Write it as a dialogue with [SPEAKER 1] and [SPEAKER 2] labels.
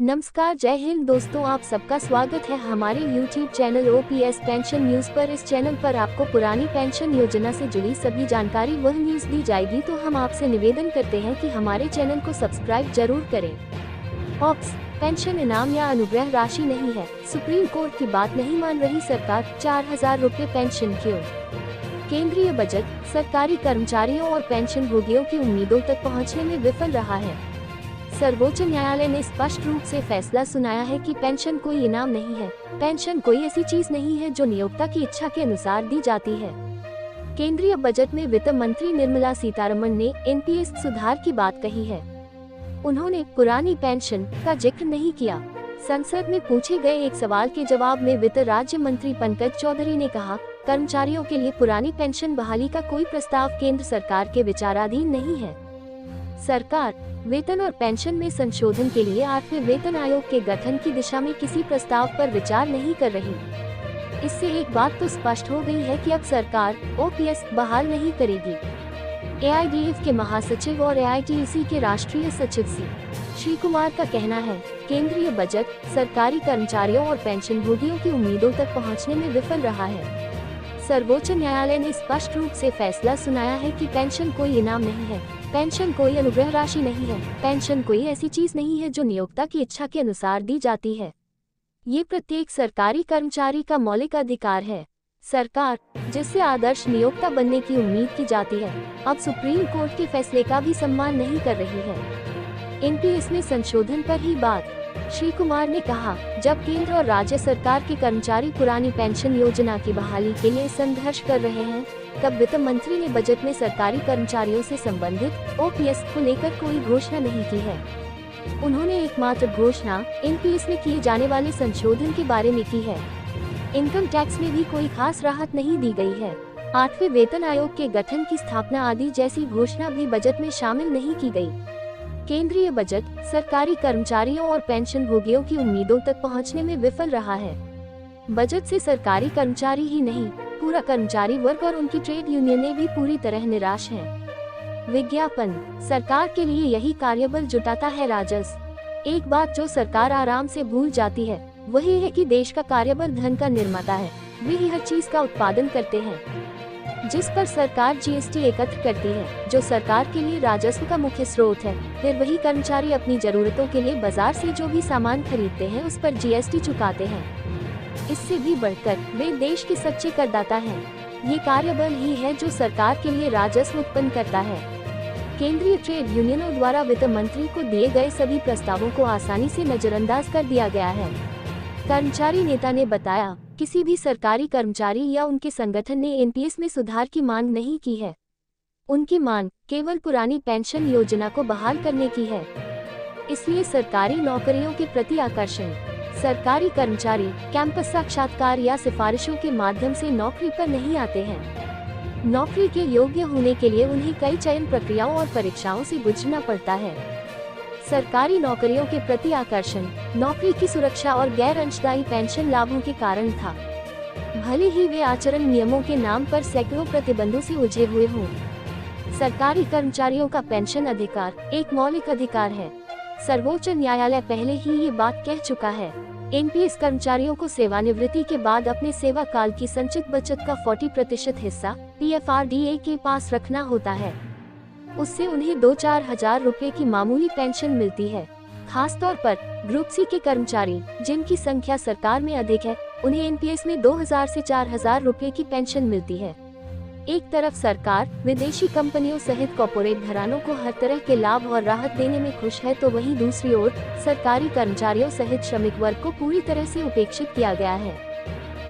[SPEAKER 1] नमस्कार, जय हिंद दोस्तों, आप सबका स्वागत है हमारे YouTube channel OPS pension news पर। इस चैनल पर आपको पुरानी पेंशन योजना से जुड़ी सभी जानकारी वह न्यूज दी जाएगी, तो हम आपसे निवेदन करते हैं कि हमारे चैनल को सब्सक्राइब जरूर करें। ऑप्स पेंशन इनाम या अनुग्रह राशि नहीं है, सुप्रीम कोर्ट की बात नहीं मान रही सरकार, 4,000 रुपए पेंशन क्यों? केंद्रीय बजट सरकारी कर्मचारियों और पेंशन भोगियों की उम्मीदों तक पहुँचने में विफल रहा है। सर्वोच्च न्यायालय ने स्पष्ट रूप से फैसला सुनाया है कि पेंशन कोई इनाम नहीं है। पेंशन कोई ऐसी चीज नहीं है जो नियोक्ता की इच्छा के अनुसार दी जाती है। केंद्रीय बजट में वित्त मंत्री निर्मला सीतारमण ने एनपीएस सुधार की बात कही है। उन्होंने पुरानी पेंशन का जिक्र नहीं किया। संसद में पूछे गए एक सवाल के जवाब में वित्त राज्य मंत्री पंकज चौधरी ने कहा, कर्मचारियों के लिए पुरानी पेंशन बहाली का कोई प्रस्ताव केंद्र सरकार के विचाराधीन नहीं है। सरकार वेतन और पेंशन में संशोधन के लिए 8वें वेतन आयोग के गठन की दिशा में किसी प्रस्ताव पर विचार नहीं कर रही। इससे एक बात तो स्पष्ट हो गई है कि अब सरकार ओपीएस बहाल नहीं करेगी। एआईडीएफ के महासचिव और एआईटीयूसी के राष्ट्रीय सचिव श्री कुमार का कहना है, केंद्रीय बजट सरकारी कर्मचारियों और पेंशन भोगियों की उम्मीदों तक पहुंचने में विफल रहा है। सर्वोच्च न्यायालय ने स्पष्ट रूप से फैसला सुनाया है कि पेंशन कोई इनाम नहीं है, पेंशन कोई अनुग्रह राशि नहीं है, पेंशन कोई ऐसी चीज नहीं है जो नियोक्ता की इच्छा के अनुसार दी जाती है। ये प्रत्येक सरकारी कर्मचारी का मौलिक अधिकार है। सरकार जिससे आदर्श नियोक्ता बनने की उम्मीद की जाती है, अब सुप्रीम कोर्ट के फैसले का भी सम्मान नहीं कर रही है। एनपीएस में संशोधन पर ही बात श्री कुमार ने कहा, जब केंद्र और राज्य सरकार के कर्मचारी पुरानी पेंशन योजना की बहाली के लिए संघर्ष कर रहे हैं, तब वित्त मंत्री ने बजट में सरकारी कर्मचारियों से संबंधित ओपीएस को लेकर कोई घोषणा नहीं की है। उन्होंने एकमात्र घोषणा एनपीएस में किए जाने वाले संशोधन के बारे में की है। इनकम टैक्स में भी कोई खास राहत नहीं दी गई है। 8वें वेतन आयोग के गठन की स्थापना आदि जैसी घोषणा भी बजट में शामिल नहीं की गई। केंद्रीय बजट सरकारी कर्मचारियों और पेंशन भोगियों की उम्मीदों तक पहुंचने में विफल रहा है। बजट से सरकारी कर्मचारी ही नहीं, पूरा कर्मचारी वर्ग और उनकी ट्रेड यूनियनें भी पूरी तरह निराश हैं। विज्ञापन सरकार के लिए यही कार्यबल जुटाता है राजस्व। एक बात जो सरकार आराम से भूल जाती है वही है कि देश का कार्यबल धन का निर्माता है। वे ही हर चीज का उत्पादन करते हैं जिस पर सरकार जीएसटी एकत्र करती है, जो सरकार के लिए राजस्व का मुख्य स्रोत है। फिर वही कर्मचारी अपनी जरूरतों के लिए बाजार से जो भी सामान खरीदते हैं उस पर जीएसटी चुकाते हैं। इससे भी बढ़कर वे देश के सच्चे करदाता हैं। ये कार्यबल ही है जो सरकार के लिए राजस्व उत्पन्न करता है। केंद्रीय ट्रेड यूनियनों द्वारा वित्त मंत्री को दिए गए सभी प्रस्तावों को आसानी से नजरअंदाज कर दिया गया है। कर्मचारी नेता ने बताया, किसी भी सरकारी कर्मचारी या उनके संगठन ने एनपीएस में सुधार की मांग नहीं की है। उनकी मांग केवल पुरानी पेंशन योजना को बहाल करने की है। इसलिए सरकारी नौकरियों के प्रति आकर्षण सरकारी कर्मचारी कैंपस साक्षात्कार या सिफारिशों के माध्यम से नौकरी पर नहीं आते हैं। नौकरी के योग्य होने के लिए उन्हें कई चयन प्रक्रियाओं और परीक्षाओं से गुजरना पड़ता है। सरकारी नौकरियों के प्रति आकर्षण नौकरी की सुरक्षा और गैर अंशदायी पेंशन लाभों के कारण था। भले ही वे आचरण नियमों के नाम पर सैकड़ों प्रतिबंधों से उलझे हुए हों। सरकारी कर्मचारियों का पेंशन अधिकार एक मौलिक अधिकार है। सर्वोच्च न्यायालय पहले ही ये बात कह चुका है। एनपीएस कर्मचारियों को सेवानिवृत्ति के बाद अपने सेवा काल की संचित बचत का 40% हिस्सा पीएफआरडीए के पास रखना होता है। उससे उन्हें 2-4 हजार रुपए की मामूली पेंशन मिलती है। खासतौर पर ग्रुप सी के कर्मचारी जिनकी संख्या सरकार में अधिक है, उन्हें एनपीएस में 2,000 से 4,000 रुपए की पेंशन मिलती है। एक तरफ सरकार विदेशी कंपनियों सहित कॉर्पोरेट घरानों को हर तरह के लाभ और राहत देने में खुश है, तो वहीं दूसरी ओर सरकारी कर्मचारियों सहित श्रमिक वर्ग को पूरी तरह से उपेक्षित किया गया है।